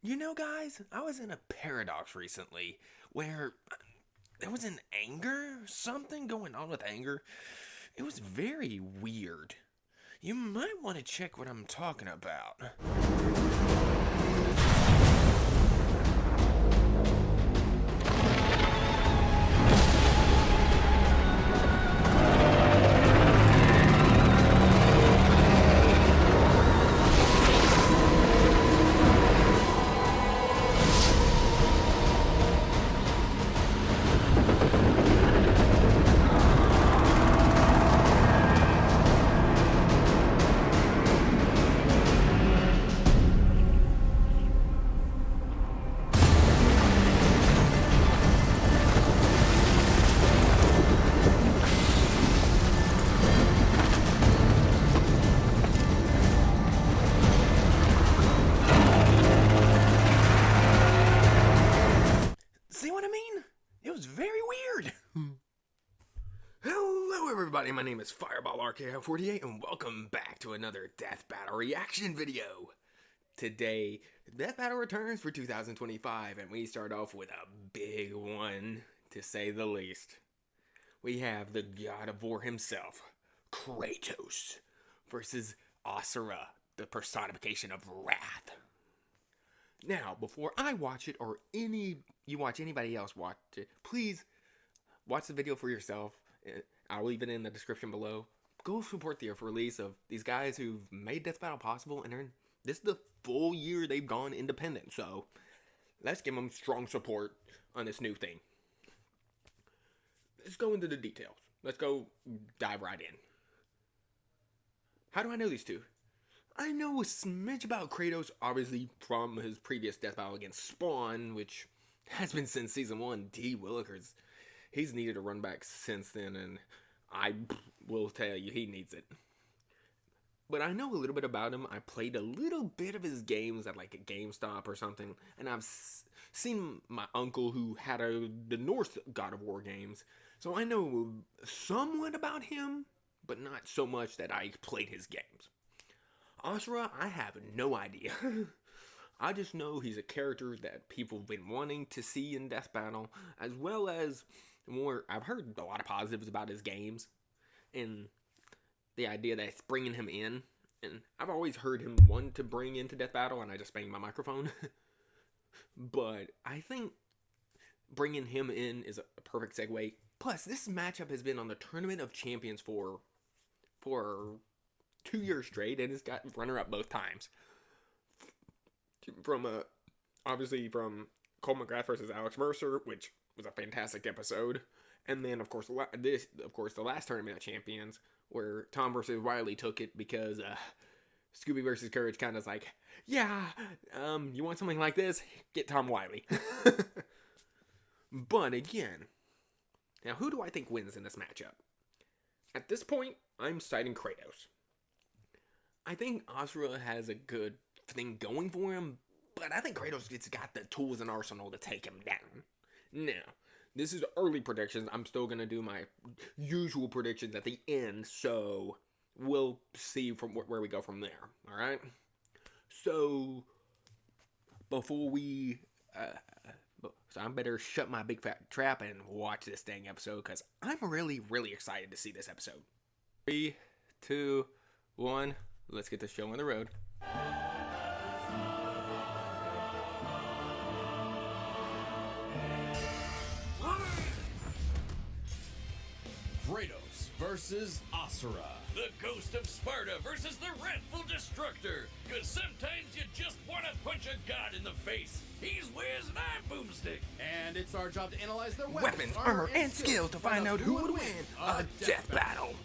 You know, guys, I was in a paradox recently where there was an anger, something going on with anger. It was very weird. You might want to check what I'm talking about. See what I mean? It was very weird. Hello everybody, my name is Fireball RKO48 and welcome back to another Death Battle reaction video. Today, Death Battle returns for 2025 and we start off with a big one, to say the least. We have the god of war himself, Kratos, versus Asura, the personification of wrath. Now, before I watch it, or you watch anybody else watch it, please watch the video for yourself. I'll leave it in the description below. Go support the release of these guys who've made Death Battle possible, and this is the full year they've gone independent, so let's give them strong support on this new thing. Let's go into the details. Let's go dive right in. How do I know these two? I know a smidge about Kratos, obviously, from his previous Death Battle against Spawn, which has been since Season 1. Willikers, he's needed a run back since then, and I will tell you, he needs it. But I know a little bit about him. I played a little bit of his games at like a GameStop or something, and I've seen my uncle who had the Norse God of War games, so I know somewhat about him, but not so much that I played his games. Asura, I have no idea. I just know he's a character that people have been wanting to see in Death Battle, as well as more. I've heard a lot of positives about his games, and the idea that it's bringing him in. And I've always heard him want to bring into Death Battle, and I just banged my microphone. But I think bringing him in is a perfect segue. Plus, this matchup has been on the Tournament of Champions for 2 years straight, and it's got runner-up both times. Obviously from Cole McGrath versus Alex Mercer, which was a fantastic episode, and then of course the last Tournament of Champions where Tom versus Wiley took it because Scooby versus Courage kind of like, yeah, you want something like this? Get Tom Wiley. But again, now who do I think wins in this matchup? At this point, I'm citing Kratos. I think Asura has a good thing going for him, but I think Kratos has got the tools and arsenal to take him down. Now, this is early predictions. I'm still going to do my usual predictions at the end, so we'll see from where we go from there, alright? So, before we... so I better shut my big fat trap and watch this dang episode, because I'm really, really excited to see this episode. 3, 2, 1... Let's get the show on the road. Kratos versus Asura. The Ghost of Sparta versus the Wrathful Destructor. Cause sometimes you just want to punch a god in the face. He's Wiz and I'm Boomstick. And it's our job to analyze their Weapons, armor, and skills to find out who would win a death battle.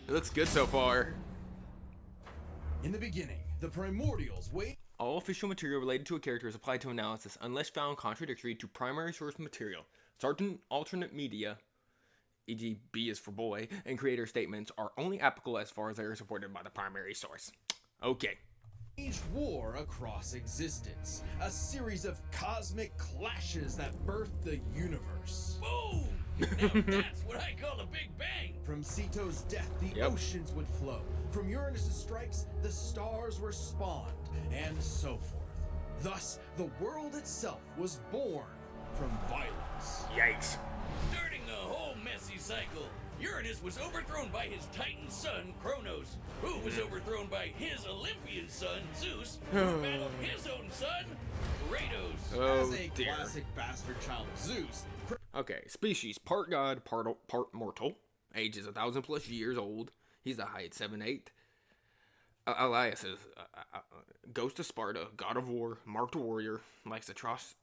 It looks good so far. In the beginning, the Primordials wait. All official material related to a character is applied to analysis unless found contradictory to primary source material. Certain alternate media, e.g. B is for boy, and creator statements are only applicable as far as they are supported by the primary source. Okay. Wage war across existence. A series of cosmic clashes that birthed the universe. Boom! Now that's what I call a big bang. From Ceto's death, the oceans would flow. From Uranus' strikes, the stars were spawned, and so forth. Thus, the world itself was born from violence. Yikes. Starting the whole messy cycle, Uranus was overthrown by his Titan son, Kronos, who was overthrown by his Olympian son, Zeus, who battled his own son, Kratos. Oh, As a dear. classic bastard child of Zeus, Okay, species part god, part mortal. Age is 1,000+ years old. He's the height 7'8". Elias is ghost of Sparta, god of war, marked warrior, likes Atros,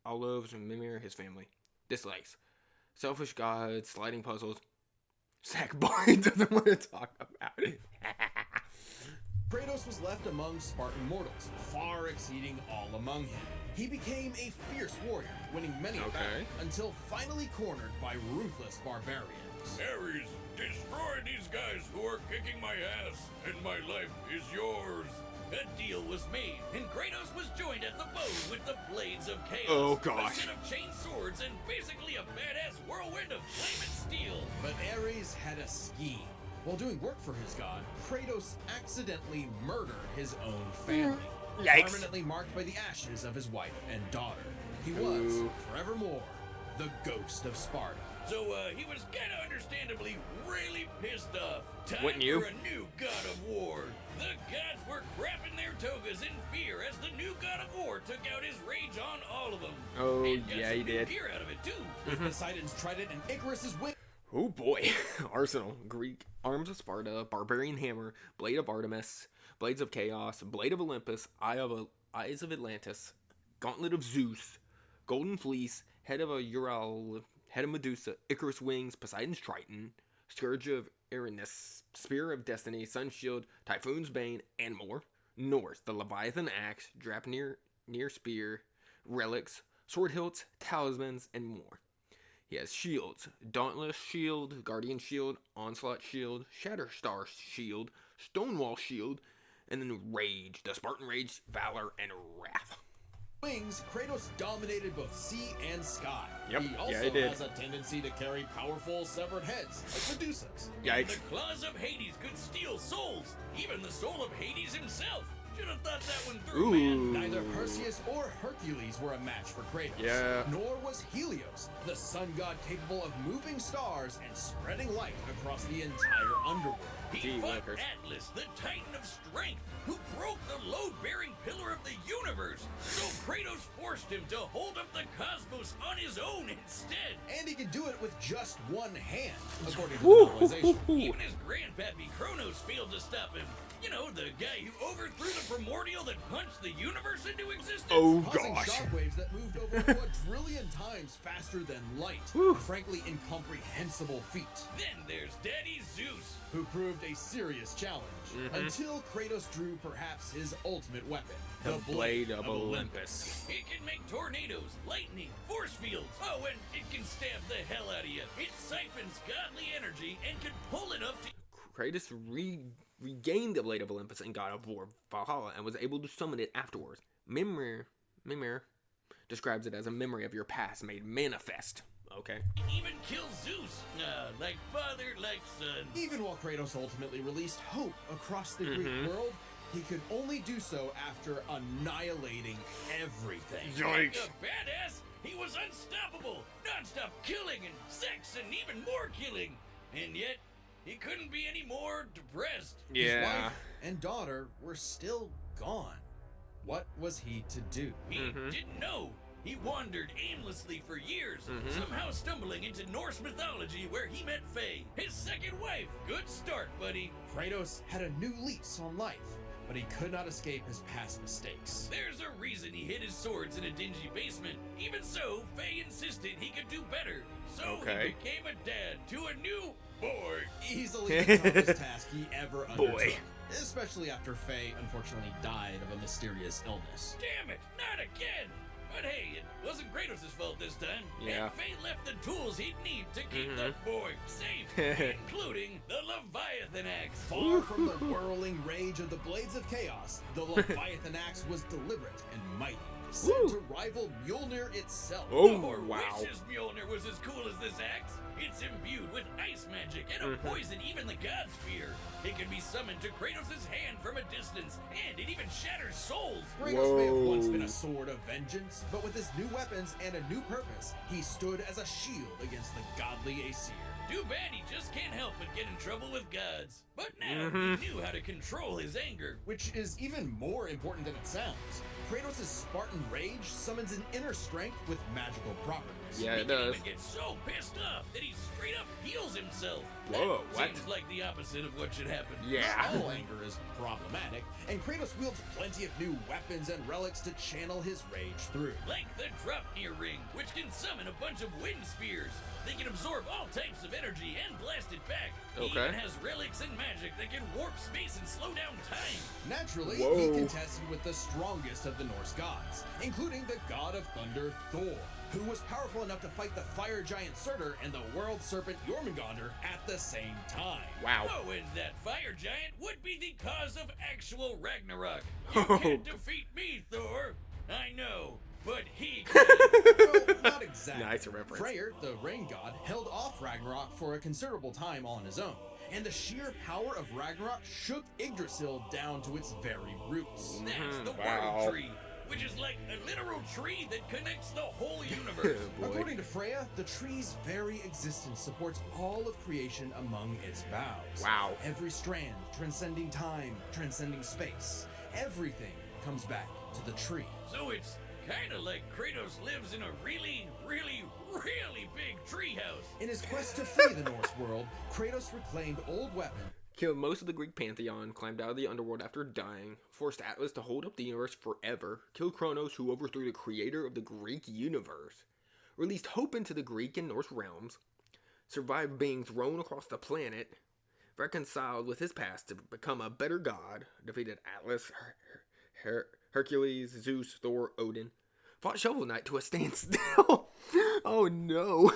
olives, and Mimir, his family. Dislikes selfish god, sliding puzzles. Sackboy doesn't want to talk about it. Kratos was left among Spartan mortals, far exceeding all among him. He became a fierce warrior, winning many a battle, until finally cornered by ruthless barbarians. Ares, destroy these guys who are kicking my ass, and my life is yours. A deal was made, and Kratos was joined at the bow with the Blades of Chaos. Oh, gosh. A set of chain swords and basically a badass whirlwind of flame and steel. But Ares had a scheme. While doing work for his god, Kratos accidentally murdered his own family. Yikes. Permanently marked by the ashes of his wife and daughter. He was, Ooh. forevermore, the ghost of Sparta. So, he was kinda understandably really pissed off. Time Wouldn't you? for a new god of war. The gods were crapping their togas in fear as the new god of war took out his rage on all of them. Oh, And got yeah, some he new did. gear out of it, too. With Poseidon's trident and Icarus's wing. Oh boy. Arsenal, Greek, arms of Sparta, barbarian hammer, blade of Artemis, blades of chaos, blade of Olympus, eyes of Atlantis, gauntlet of Zeus, golden fleece, head of a Ural, head of Medusa, Icarus wings, Poseidon's triton, scourge of Uranus, spear of destiny, sun shield, typhoon's bane, and more. North, the Leviathan axe, Draupnir spear, relics, sword hilts, talismans, and more. He has shields, Dauntless Shield, Guardian Shield, Onslaught Shield, Shatterstar Shield, Stonewall Shield, and then Rage, the Spartan Rage, Valor, and Wrath. Wings, Kratos dominated both sea and sky. Yep, He also he did. has a tendency to carry powerful severed heads, like Medusa's. Yikes. The claws of Hades could steal souls, even the soul of Hades himself. Should have thought that one through, man. Neither Perseus or Hercules were a match for Kratos. Yeah. Nor was Helios, the sun god capable of moving stars and spreading light across the entire underworld. He Gee fought willikers. Atlas, the Titan of Strength, who broke the load-bearing pillar of the universe. So Kratos forced him to hold up the cosmos on his own instead. And he could do it with just one hand, according to Woo, the novelization. Even his grandpappy Kronos failed to stop him. You know, the guy who overthrew the primordial that punched the universe into existence. Oh Causing gosh. shockwaves that moved over a quadrillion times faster than light. Whew. A frankly incomprehensible feat. Then there's Daddy Zeus. Who proved a serious challenge until Kratos drew perhaps his ultimate weapon, The Blade of Olympus. It can make tornadoes, lightning, force fields. Oh, and it can stab the hell out of you. It siphons godly energy and can pull enough to... Kratos regained the Blade of Olympus in God of War Valhalla and was able to summon it afterwards. Mimir describes it as a memory of your past made manifest. Okay. even kill Zeus. Like father, like son. Even while Kratos ultimately released hope across the Greek world, he could only do so after annihilating everything. Like a badass, he was unstoppable. Non-stop killing and sex and even more killing. And yet, he couldn't be any more depressed. His wife and daughter were still gone. What was he to do? He didn't know. He wandered aimlessly for years, somehow stumbling into Norse mythology where he met Faye, his second wife. Good start, buddy. Kratos had a new lease on life, but he could not escape his past mistakes. There's a reason he hid his swords in a dingy basement. Even so, Faye insisted he could do better. So he became a dad to a new boy. Easily the toughest task he ever undertook. Especially after Faye unfortunately died of a mysterious illness. Damn it, not again! But hey, it wasn't Kratos' fault this time. Yeah. And Fate left the tools he'd need to keep the boy safe, including the Leviathan Axe. Far from the whirling rage of the Blades of Chaos, the Leviathan Axe was deliberate and mighty, set to rival Mjolnir itself. Oh, Or wow. wishes Mjolnir was as cool as this axe. It's imbued with ice magic and a poison even the gods fear. It can be summoned to Kratos' hand from a distance, and it even shatters souls. Kratos may have once been a sword of vengeance, but with his new weapons and a new purpose, he stood as a shield against the godly Aesir. Too bad he just can't help but get in trouble with gods. But now he knew how to control his anger. Which is even more important than it sounds. Kratos' Spartan rage summons an inner strength with magical properties. Yeah, He it can does. even get so pissed off that he straight up heals himself. Whoa, That what? seems like the opposite of what should happen. Yeah. All anger is problematic, and Kratos wields plenty of new weapons and relics to channel his rage through. Like the Draupnir ring, which can summon a bunch of wind spears. They can absorb all types of energy and blast it back. He Okay. even has relics and magic that can warp space and slow down time. Naturally, Whoa. he contested with the strongest of the Norse gods, including the god of thunder Thor, who was powerful enough to fight the fire giant Surtur and the world serpent Jormungandr at the same time. Wow. Oh, and that fire giant would be the cause of actual Ragnarok. You can't defeat me, Thor. I know, but he can. Well, not exactly. Nice reference. Freyr, the rain god, held off Ragnarok for a considerable time on his own, and the sheer power of Ragnarok shook Yggdrasil down to its very roots. That's the Wow. world tree, which is like a literal tree that connects the whole universe. Boy. According to Freya, the tree's very existence supports all of creation among its boughs. Wow. Every strand, transcending time, transcending space, everything comes back to the tree. So it's kind of like Kratos lives in a really, really, really big treehouse. In his quest to free the Norse world, Kratos reclaimed old weapons, Killed most of the Greek pantheon, climbed out of the underworld after dying, forced Atlas to hold up the universe forever, killed Kronos, who overthrew the creator of the Greek universe, released hope into the Greek and Norse realms, survived being thrown across the planet, reconciled with his past to become a better god, defeated Atlas, Hercules, Zeus, Thor, Odin, fought Shovel Knight to a standstill. Oh no.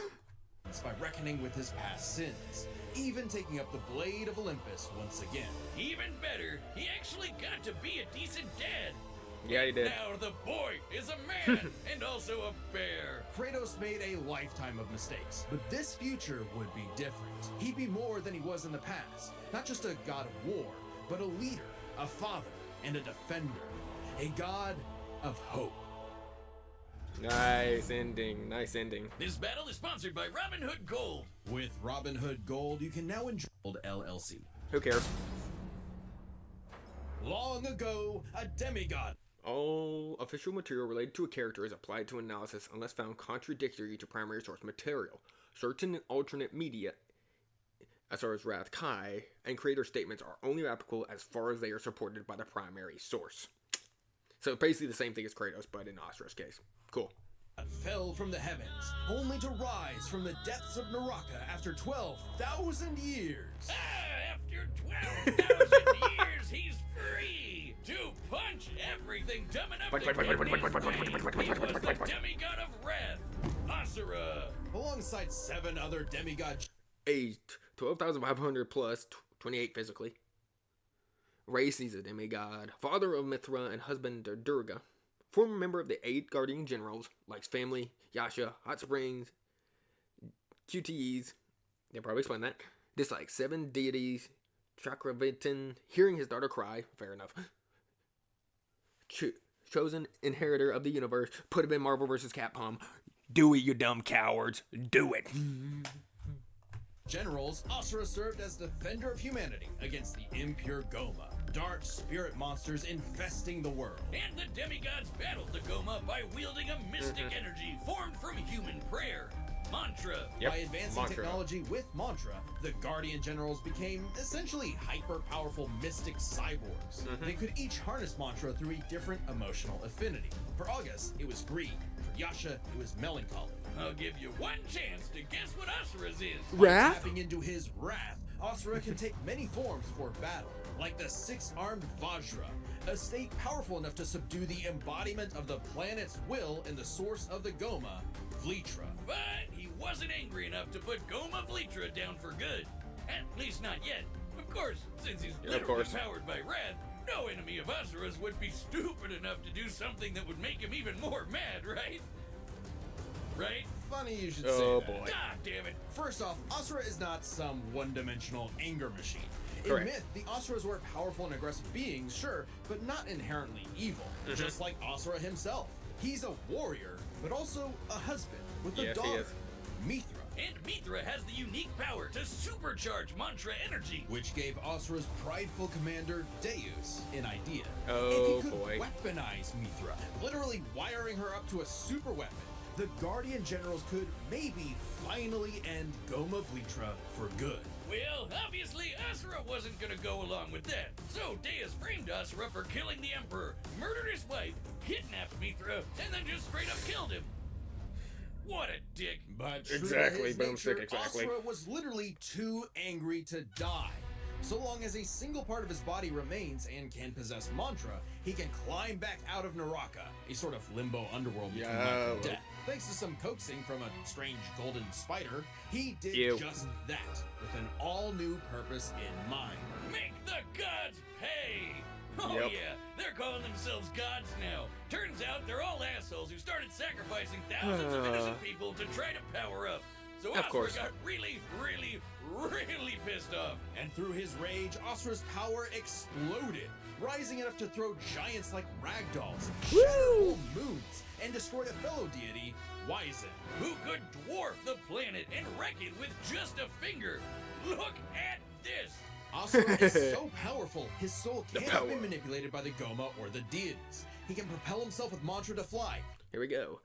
by reckoning with his past sins, even taking up the blade of Olympus once again. Even better, he actually got to be a decent dad. Yeah, he did. Now the boy is a man and also a bear. Kratos made a lifetime of mistakes, but this future would be different. He'd be more than he was in the past. Not just a god of war, but a leader, a father, and a defender. A god of hope. Nice ending. Nice ending. This battle is sponsored by Robin Hood Gold. With Robin Hood Gold, you can now enjoy LLC. Who cares? Long ago, a demigod. All official material related to a character is applied to analysis unless found contradictory to primary source material. Certain alternate media, as far as Wrath Kai, and creator statements are only applicable as far as they are supported by the primary source. So basically the same thing as Kratos, but in Asura's case. Cool. Fell from the heavens, only to rise from the depths of Naraka after 12,000 years. After 12,000 years, he's free to punch everything dumb enough to get in his way. He was the demigod of wrath, Asura. Alongside 7 other demigods. Age 12,500 plus 28 physically. Race, he's a demigod. Father of Mithra and husband to Durga. Former member of the 8 Guardian Generals. Likes family, Yasha, hot springs, QTEs. They'll probably explain that. Dislikes 7 deities. Chakravartin. Hearing his daughter cry. Fair enough. Chosen inheritor of the universe. Put him in Marvel vs. Capcom. Do it, you dumb cowards. Do it. Generals, Asura served as defender of humanity against the impure Goma, dark spirit monsters infesting the world. And the demigods battled the Goma by wielding a mystic energy formed from human prayer, mantra. Yep, By advancing mantra. technology with mantra, the Guardian Generals became essentially hyper-powerful mystic cyborgs. They could each harness mantra through a different emotional affinity. For August, it was greed. For Yasha, it was melancholy. I'll give you one chance to guess what Asura's is. Wrath? Tapping into his wrath, Asura can take many forms for battle, like the six-armed Vajra, a state powerful enough to subdue the embodiment of the planet's will and the source of the Goma, Vlitra. But he wasn't angry enough to put Goma Vlitra down for good. At least not yet. Of course, since he's literally powered by wrath, no enemy of Asura's would be stupid enough to do something that would make him even more mad, right? Right? Funny you should say that. Boy. Ah, damn it. First off, Asura is not some one-dimensional anger machine. Correct. In myth, the Asuras were powerful and aggressive beings, sure, but not inherently evil, just like Asura himself. He's a warrior, but also a husband with a daughter, Mithra. And Mithra has the unique power to supercharge mantra energy, which gave Asura's prideful commander, Deus, an idea. Oh, if he could boy. weaponize Mithra, literally wiring her up to a super weapon, the Guardian Generals could maybe finally end Goma Vlitra for good. Well, obviously Asura wasn't gonna go along with that. So Deus framed Asura for killing the Emperor, murdered his wife, kidnapped Mithra, and then just straight up killed him. What a dick. But true Exactly, to his boomstick, nature, exactly. Asura was literally too angry to die. So long as a single part of his body remains and can possess mantra, he can climb back out of Naraka, a sort of limbo underworld between life and death. Thanks to some coaxing from a strange golden spider, he did just that, with an all-new purpose in mind. Make the gods pay! Oh yeah, they're calling themselves gods now. Turns out they're all assholes who started sacrificing thousands of innocent people to try to power up. So Asura got really, really, really pissed off. And through his rage, Asura's power exploded, rising enough to throw giants like ragdolls, shatter whole moons, and destroy a fellow deity, Wyzen, who could dwarf the planet and wreck it with just a finger. Look at this! Asura is so powerful, his soul can't be manipulated by the Goma or the deities. He can propel himself with mantra to fly. Here we go.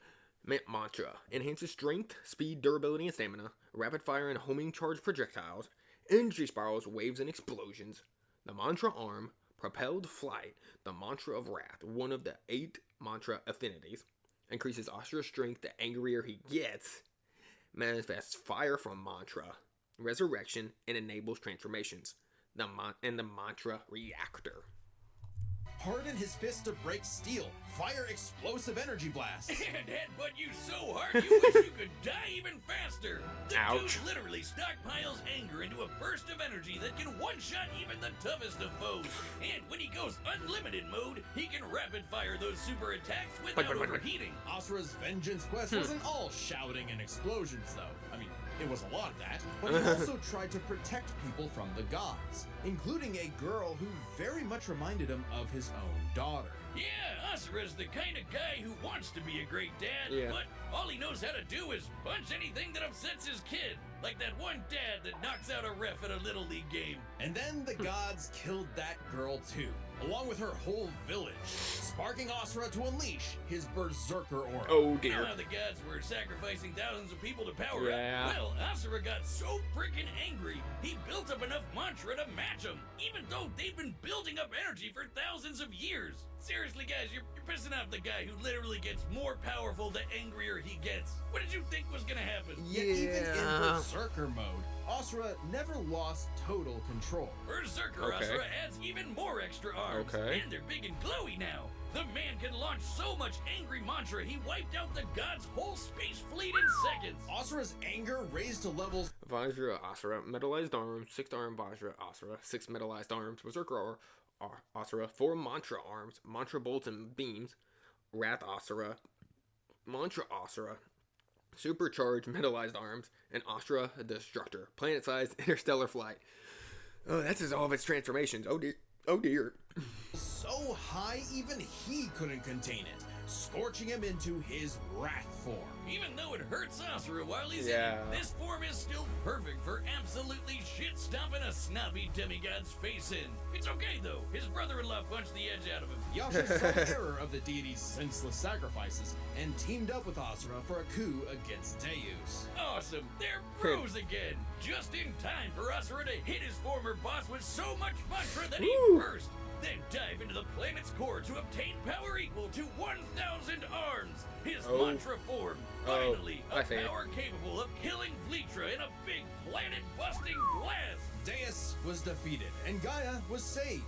Mantra enhances strength, speed, durability, and stamina. Rapid fire and homing charge projectiles. Energy spirals, waves, and explosions. The mantra arm, propelled flight. The mantra of wrath, one of the 8 mantra affinities. Increases Asura's strength the angrier he gets. Manifests fire from mantra. Resurrection, and enables transformations. The mantra reactor. Harden his fist to break steel. Fire explosive energy blasts. And headbutt you so hard you wish you could die even faster. The dude literally stockpiles anger into a burst of energy that can one-shot even the toughest of foes. And when he goes unlimited mode, he can rapid fire those super attacks without overheating. Asura's vengeance quest wasn't all shouting and explosions, though. I mean, it was a lot of that, but he also tried to protect people from the gods, including a girl who very much reminded him of his own daughter. Yeah, Asura's the kind of guy who wants to be a great dad, but all he knows how to do is punch anything that upsets his kid. Like that one dad that knocks out a ref at a Little League game. And then the gods killed that girl too, along with her whole village, sparking Asura to unleash his berserker aura. Oh dear. Now the gods were sacrificing thousands of people to power up. Well, Asura got so freaking angry, he built up enough mantra to match them, even though they've been building up energy for thousands of years. Seriously, guys, you're pissing off the guy who literally gets more powerful the angrier he gets. What did you think was gonna happen? Yet even in berserker mode, Asura never lost total control. Berserker Asura adds even more extra arms, and they're big and glowy now. The man can launch so much angry mantra, he wiped out the god's whole space fleet in seconds. Asura's anger raised to levels. Vajra Asura, metallized arms, 6-arm Vajra Asura, 6 metallized arms, Berserker Asura, 4 mantra arms, mantra bolts and beams, Wrath Asura, mantra Asura, supercharged metallized arms, and Asura Destructor, planet-sized interstellar flight. Oh, that's all of its transformations. Oh dear. Oh dear. So high, even he couldn't contain it, scorching him into his wrath form. Even though it hurts Asura while he's in it, this form is still perfect for absolutely shit-stomping a snobby demigod's face in. It's okay, though. His brother-in-law punched the edge out of him. Yasha saw the error of the deity's senseless sacrifices and teamed up with Asura for a coup against Deus. Awesome. They're bros again. Just in time for Asura to hit his former boss with so much mantra that he burst. Then dive into the planet's core to obtain power equal to 1,000 arms. his Oh. mantra form. Finally, I a see. power capable of killing Vlitra in a big planet-busting blast. Deus was defeated, and Gaia was saved.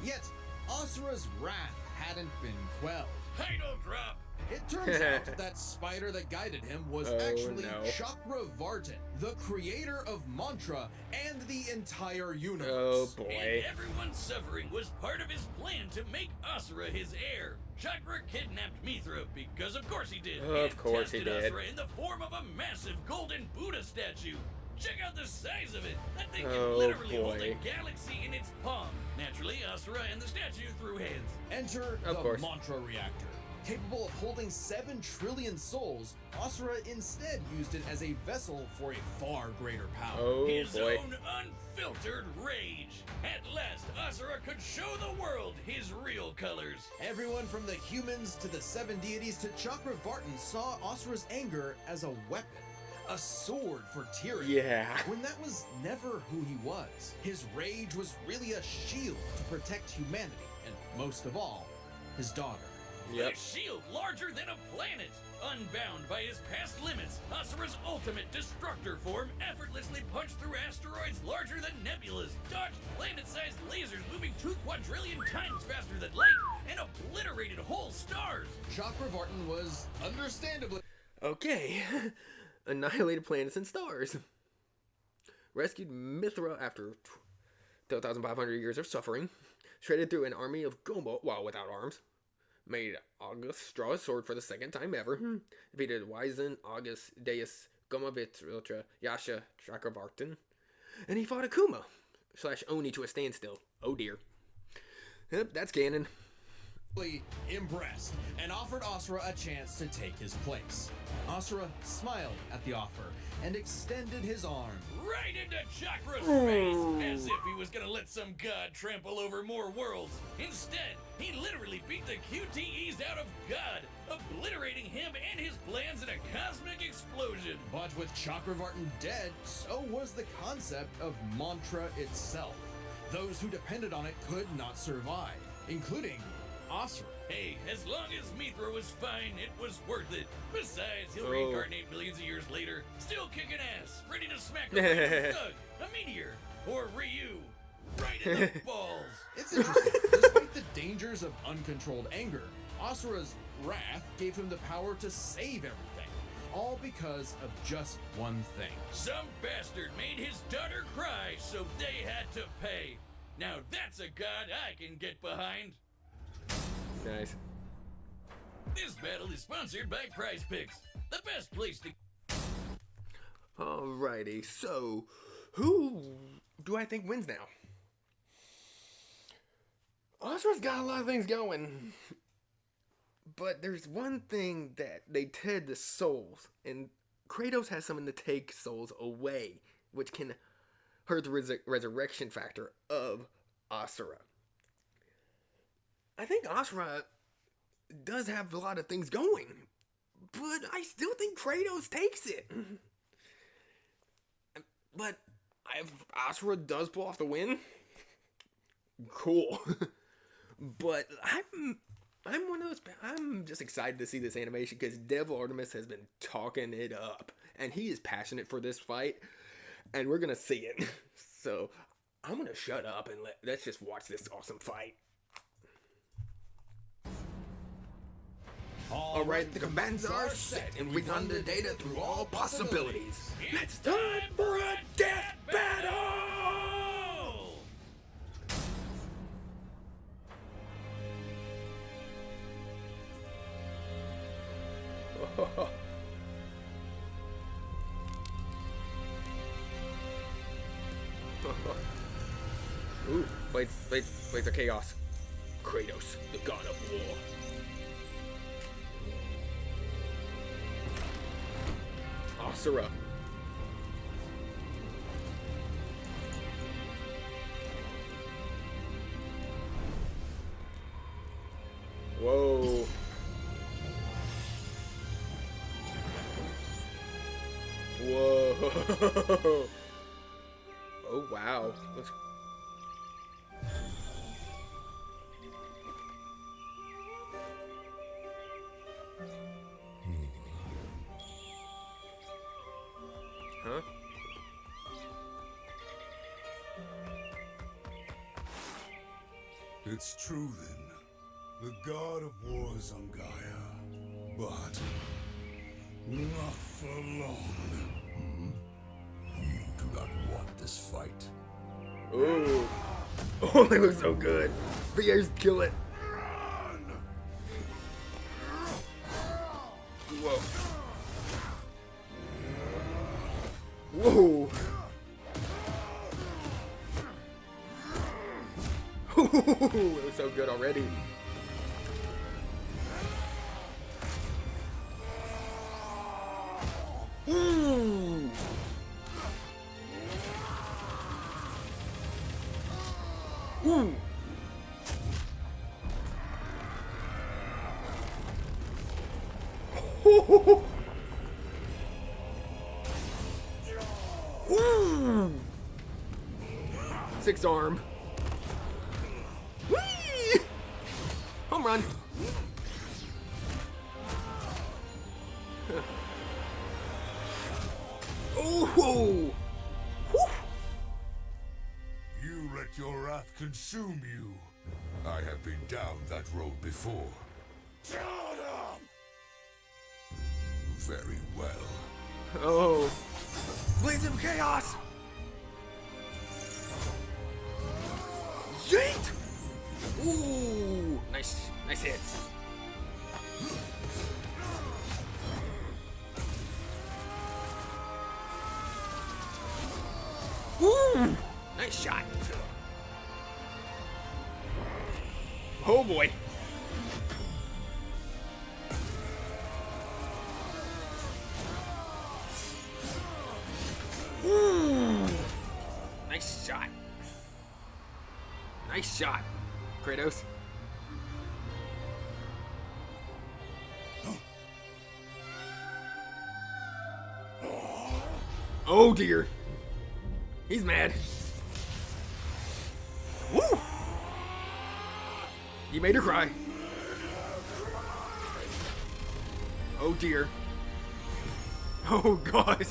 Yet, Asura's wrath hadn't been quelled. Title drop. It turns out that spider that guided him was Oh, actually no. Chakravartin, the creator of Mantra and the entire Oh universe. boy. And everyone's suffering was part of his plan to make Asura his heir. Chakra kidnapped Mithra because of course he did. Of and course he tested did. Asura in the form of a massive golden Buddha statue. Check out the size of it. That thing Oh, can literally hold boy. a galaxy in its palm. Naturally, Asura and the statue threw hands. Enter Of the course. Mantra reactor. Capable of holding 7 trillion souls, Asura instead used it as a vessel for a far greater power. Oh His boy. own unfiltered rage. At last, Asura could show the world his real colors. Everyone from the humans to the 7 deities to Chakravartin saw Asura's anger as a weapon, a sword for tyranny. Yeah. When that was never who he was. His rage was really a shield to protect humanity, and most of all, his daughter. Yep. A shield larger than a planet. Unbound by his past limits, Asura's ultimate destructor form effortlessly punched through asteroids larger than nebulas, dodged planet-sized lasers moving 2 quadrillion times faster than light, and obliterated whole stars. Chakravartin was understandably Okay. Annihilated planets and stars. Rescued Mithra after 2,500 years of suffering. Shredded through an army of Gomo while without arms. Made August draw a sword for the 2nd time ever. Defeated Wyzen, August, Deus, Gomavit, Riltra, Yasha, Chakravartin. And he fought Akuma / Oni to a standstill. Oh dear. Yep, that's canon. impressed and offered Asura a chance to take his place. Asura smiled at the offer and extended his arm. Right into Chakra's face, as if he was gonna let some god trample over more worlds. Instead, he literally beat the QTEs out of God, obliterating him and his plans in a cosmic explosion. But with Chakravartin dead, so was the concept of Mantra itself. Those who depended on it could not survive, including Asura. Hey, as long as Mithra was fine, it was worth it. Besides, he'll Oh. reincarnate millions of years later, still kicking ass, ready to smack a random thug, a meteor, or Ryu, right in the balls. It's interesting. Despite the dangers of uncontrolled anger, Asura's wrath gave him the power to save everything. All because of just one thing. Some bastard made his daughter cry, so they had to pay. Now that's a god I can get behind. Nice. This battle is sponsored by Prize Picks, the best place to... Alrighty, so who do I think wins now? Asura's got a lot of things going. But there's one thing that they tend to souls, and Kratos has something to take souls away, which can hurt the resurrection factor of Asura. I think Asura does have a lot of things going, but I still think Kratos takes it. But if Asura does pull off the win, cool. But I'm one of those. I'm just excited to see this animation because DevilArtemis has been talking it up, and he is passionate for this fight, and we're gonna see it. So I'm gonna shut up and let's just watch this awesome fight. All right, the commands are set, and we run the data through all possibilities. It's time for a death battle! Ooh, blades of chaos. Kratos, the god of war. Asura. Whoa. Whoa. Oh, wow. Looks... It's true then. The god of war is on Gaia. But not for long. You do not want this fight. Oh. Oh, they look so good. Bears kill it. Whoa. Whoa. It was so good already. Ooh. Ooh. Ooh. Six arm. Whee! Home run. Oh. You let your wrath consume you. I have been down that road before. Shut up! Very well. Oh. Blades of Chaos. Yeet! Ooh. Nice hit. Ooh. Nice shot. Oh boy. Ooh. Nice shot. Nice shot, Kratos. Oh dear. He's mad. Woo! You made her cry. Oh dear. Oh god.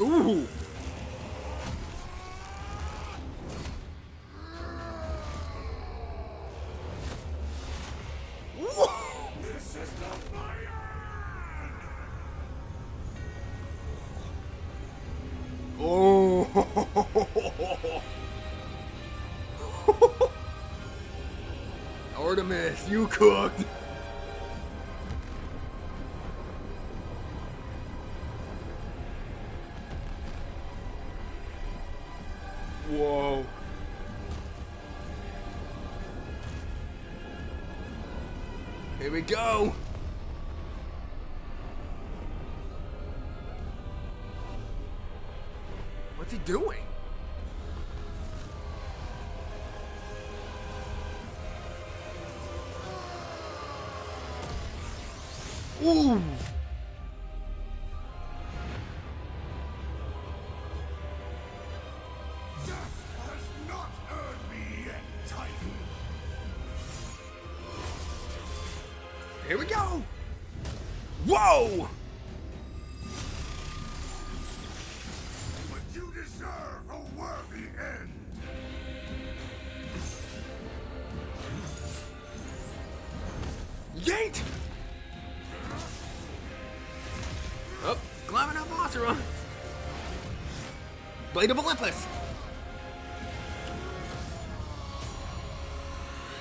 Ooh. This is not my end! Oh. Artemis, you cooked. Whoa. Here we go. What's he doing? Ooh. Death has not earned me yet, Titan! Here we go. Whoa. But you deserve a worthy end! Yeet. Oh, climbing up Asura. Blade of Olympus.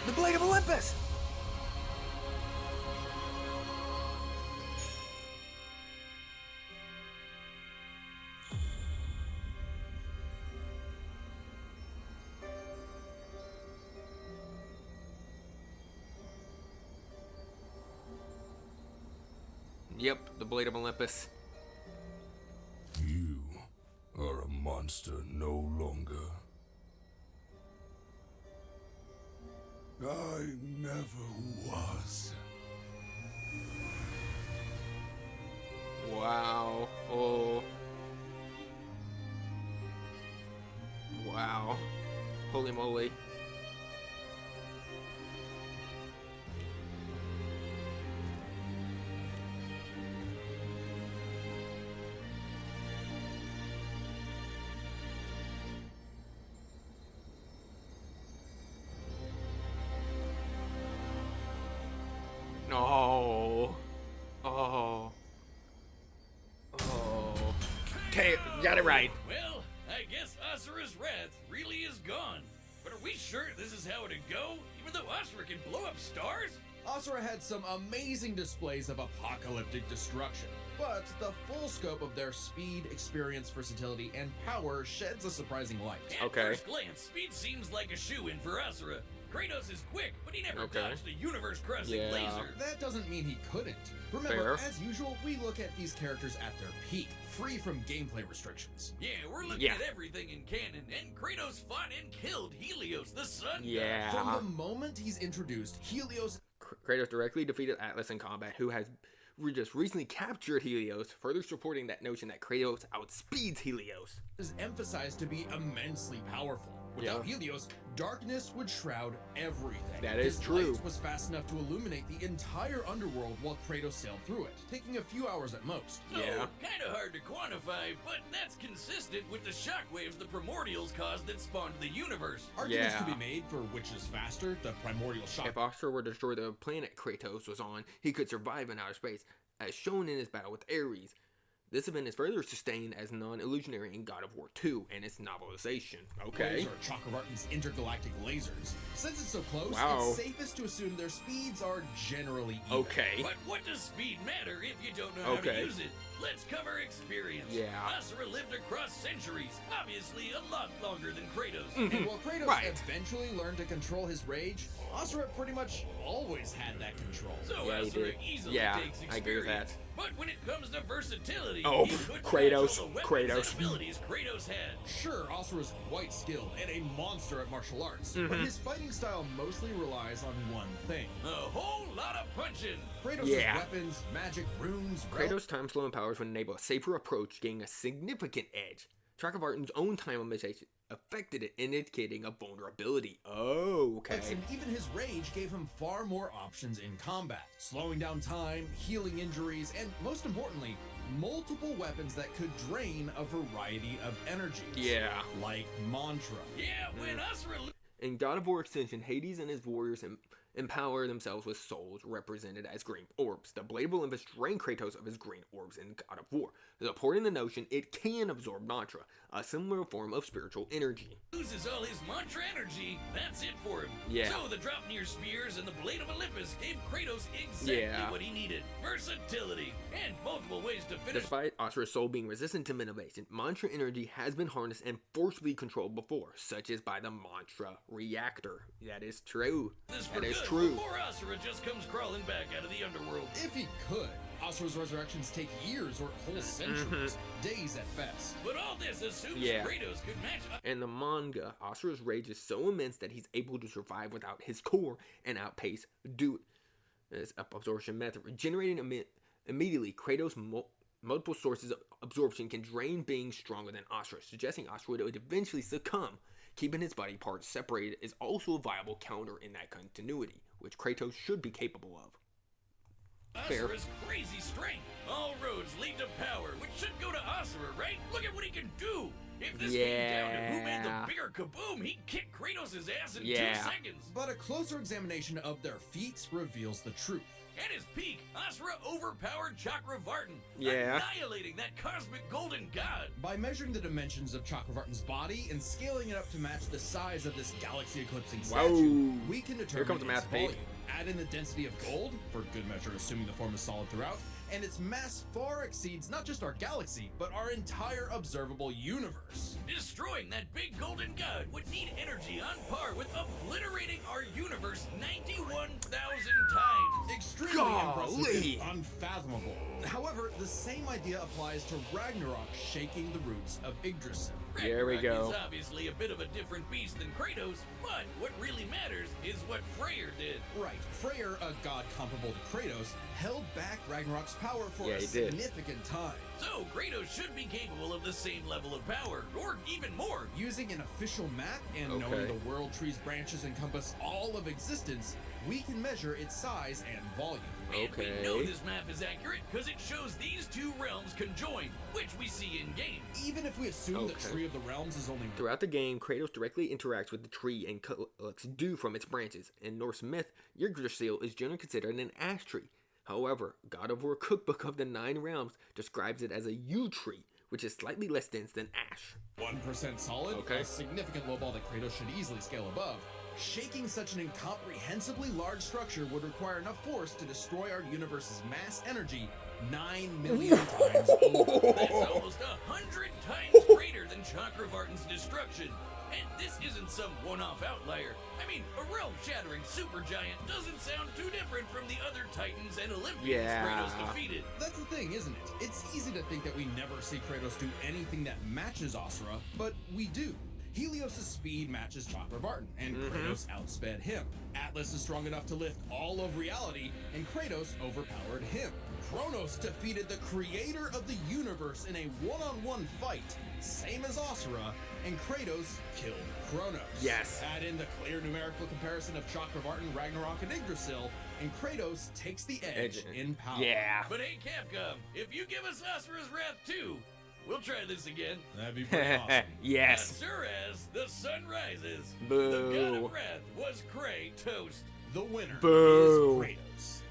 The Blade of Olympus. Yep, the Blade of Olympus. You are a monster no longer. I never was. Wow. Oh. Wow. Holy moly. Oh. Oh. Oh. Okay, got it right. Well, I guess Asura's wrath really is gone. But are we sure this is how it'd go? Even though Asura can blow up stars? Asura had some amazing displays of apocalyptic destruction, but the full scope of their speed, experience, versatility, and power sheds a surprising light. At Okay. first glance, speed seems like a shoo-in for Asura. Kratos is quick, but he never Okay. dodged a universe-crossing Yeah. laser. That doesn't mean he couldn't. Remember, Fair. as usual, we look at these characters at their peak, free from gameplay restrictions. Yeah, we're looking Yeah. at everything in canon, and Kratos fought and killed Helios, the sun god. Yeah. From the moment he's introduced, Helios Kratos directly defeated Atlas in combat, who has just recently captured Helios, further supporting that notion that Kratos outspeeds Helios. is emphasized to be immensely powerful. Without Yeah. Helios, darkness would shroud everything. That is His true. light was fast enough to illuminate the entire underworld while Kratos sailed through it, taking a few hours at most. So, Yeah. kinda hard to quantify, but that's consistent with the shockwaves the primordials caused that spawned the universe. Arguments Yeah. could be made for which is faster, the primordial shock. If Asura were to destroy the planet Kratos was on, he could survive in outer space, as shown in his battle with Ares. This event is further sustained as non-illusionary in God of War 2 and its novelization. Okay. Or Chakravartin's intergalactic lasers. Since it's so close, Wow. it's safest to assume their speeds are generally even. Okay. But what does speed matter if you don't know how Okay. to use it? Let's cover experience. Yeah. Asura lived across centuries, obviously a lot longer than Kratos. And while Kratos Right. eventually learned to control his rage, Asura pretty much always had that control. So Yeah, he Asura did. easily Yeah, takes experience. I agree with that. But when it comes to versatility, Oh, he could Kratos, match all the weapons Kratos. and abilities Kratos had. Sure, Asura's quite skilled and a monster at martial arts, Mm-hmm. but his fighting style mostly relies on one thing. A whole lot of punching. Kratos' Yeah. weapons, magic, runes, Kratos' time slowing powers would enable a safer approach, gaining a significant edge. Chakravartin's own time limitation affected it, indicating a vulnerability. Oh, okay. and even his rage gave him far more options in combat, slowing down time, healing injuries, and most importantly, multiple weapons that could drain a variety of energies. Yeah. Like Mantra. Yeah, when Asura In God of War Extension, Hades and his warriors empower themselves with souls represented as green orbs. The Blade of Olympus drained Kratos of his green orbs in God of War, supporting the notion it can absorb mantra, a similar form of spiritual energy. loses all his mantra energy, that's it for him. Yeah. So the Dropnir spears and the Blade of Olympus gave Kratos exactly Yeah. what he needed. Versatility, and multiple ways to finish. Despite Asura's soul being resistant to manipulation, mantra energy has been harnessed and forcibly controlled before, such as by the mantra reactor. That is true. this for That is good true. before Asura just comes crawling back out of the underworld. If he could, Asura's resurrections take years or whole centuries, days at best. But all this assumes Mm-hmm. Yeah. Kratos could match up. In the manga, Asura's rage is so immense that he's able to survive without his core and outpace this absorption method. Regenerating immediately, Kratos' multiple sources of absorption can drain beings stronger than Asura, suggesting Asura would eventually succumb. Keeping his body parts separated is also a viable counter in that continuity, which Kratos should be capable of. Fair. Asura's crazy strength. All roads lead to power, which should go to Asura, right? Look at what he can do. If this came down to who made Yeah. the bigger kaboom, he'd kick Kratos' ass in Yeah. 2 seconds. But a closer examination of their feats reveals the truth. At his peak, Asura overpowered Chakravartin, Yeah. annihilating that cosmic golden god. By measuring the dimensions of Chakravartin's body and scaling it up to match the size of this galaxy-eclipsing statue, Whoa. we can Here determine comes the its math, Pete. volume. Add in the density of gold, for good measure assuming the form is solid throughout, and its mass far exceeds not just our galaxy, but our entire observable universe. Destroying that big golden god would need energy on par with obliterating our universe 91,000 times. Extremely Golly. impressive and unfathomable. However, the same idea applies to Ragnarok shaking the roots of Yggdrasil. Here we Ragnarok go. is obviously a bit of a different beast than Kratos, but what really matters is what Freyr did. Right, Freyr, a god comparable to Kratos, held back Ragnarok's power for Yeah, a he did. significant time. So Kratos should be capable of the same level of power, or even more. Using an official map and knowing the world tree's branches encompass all of existence, we can measure its size and volume. And we know this map is accurate because it shows these two realms conjoined, which we see in game. Even if we assume the Tree of the Realms is only... Throughout the game, Kratos directly interacts with the tree and collects dew from its branches. In Norse myth, Yggdrasil is generally considered an ash tree. However, God of War Cookbook of the Nine Realms describes it as a yew tree, which is slightly less dense than ash. 1% solid, a significant low ball that Kratos should easily scale above. Shaking such an incomprehensibly large structure would require enough force to destroy our universe's mass energy 9 million times over. That's almost 100 times greater than Chakravartin's destruction. And this isn't some one-off outlier. I mean, a realm-shattering supergiant doesn't sound too different from the other Titans and Olympians Kratos defeated. That's the thing, isn't it? It's easy to think that we never see Kratos do anything that matches Asura, but we do. Helios' speed matches Chakravartin, and Kratos outsped him. Atlas is strong enough to lift all of reality, and Kratos overpowered him. Kronos defeated the creator of the universe in a one-on-one fight, same as Asura, and Kratos killed Kronos. Yes. Add in the clear numerical comparison of Chakravartin, Ragnarok, and Yggdrasil, and Kratos takes the edge in power. Yeah. But hey, Capcom, if you give us Asura's Wrath 2, we'll try this again. That'd be pretty awesome. Yes. As sure as the sun rises, Boo. the God of Wrath was Kratos. The winner Boo. is Kratos.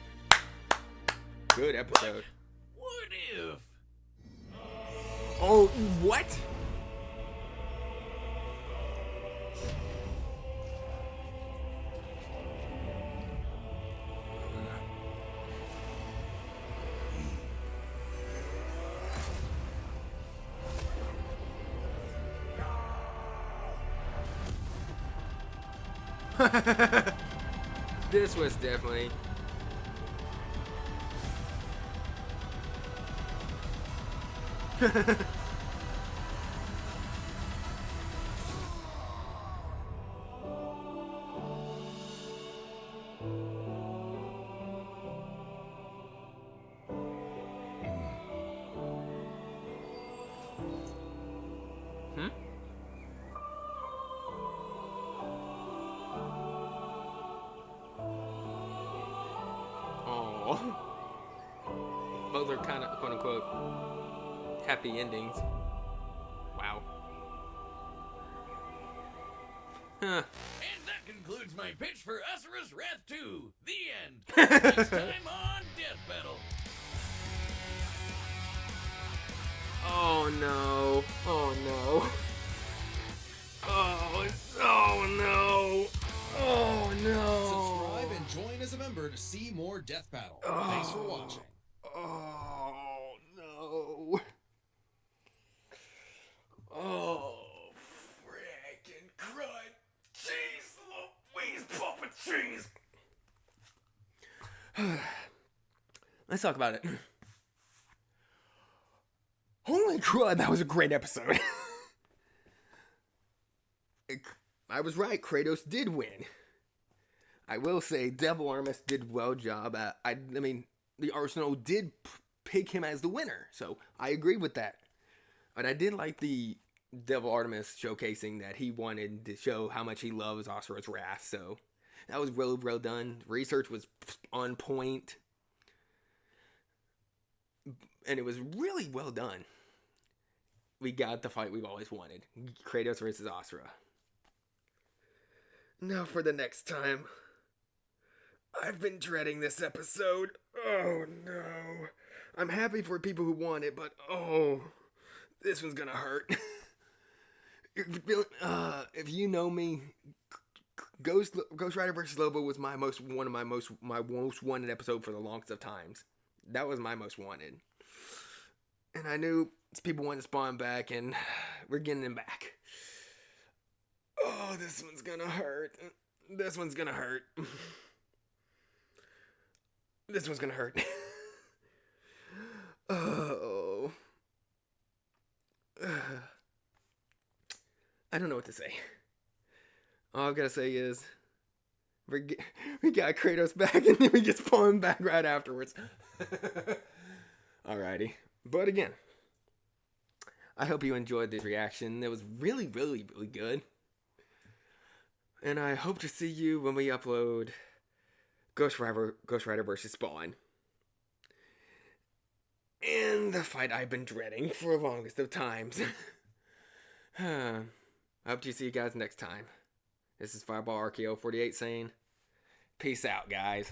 Good episode. What if? Oh, what? This was definitely... Both are kind of, quote-unquote, happy endings. Wow. Huh. And that concludes my pitch for Asura's Wrath 2. The end. Next time on Death Battle. Oh no. Oh no. Oh no. Oh no. Subscribe and join as a member to see more Death Battle. Thanks for watching. Oh no. Oh, freaking crud. Jeez Louise, Papa Cheese. Let's talk about it. Holy crud, that was a great episode. I was right, Kratos did win. I will say DevilArtemis did well job. I mean, the Arsenal did pick him as the winner, so I agree with that. And I did like the DevilArtemis showcasing that he wanted to show how much he loves Asura's Wrath, so that was really well done. Research was on point, and it was really well done. We got the fight we've always wanted. Kratos versus Asura. Now for the next time. I've been dreading this episode. Oh no. I'm happy for people who want it, but oh, this one's gonna hurt. If you know me, Ghost Rider vs. Lobo was my most wanted episode for the longest of times. That was my most wanted. And I knew people wanted to spawn back, and we're getting him back. Oh, this one's gonna hurt. This one's gonna hurt. This one's gonna hurt. Oh. I don't know what to say. All I've gotta say is, we got Kratos back, and then we get spawned back right afterwards. Alrighty. But again, I hope you enjoyed this reaction. It was really, really, really good. And I hope to see you when we upload Ghost Rider vs. Spawn. And the fight I've been dreading for the longest of times. I hope to see you guys next time. This is Fireball RKO 48 saying, peace out, guys.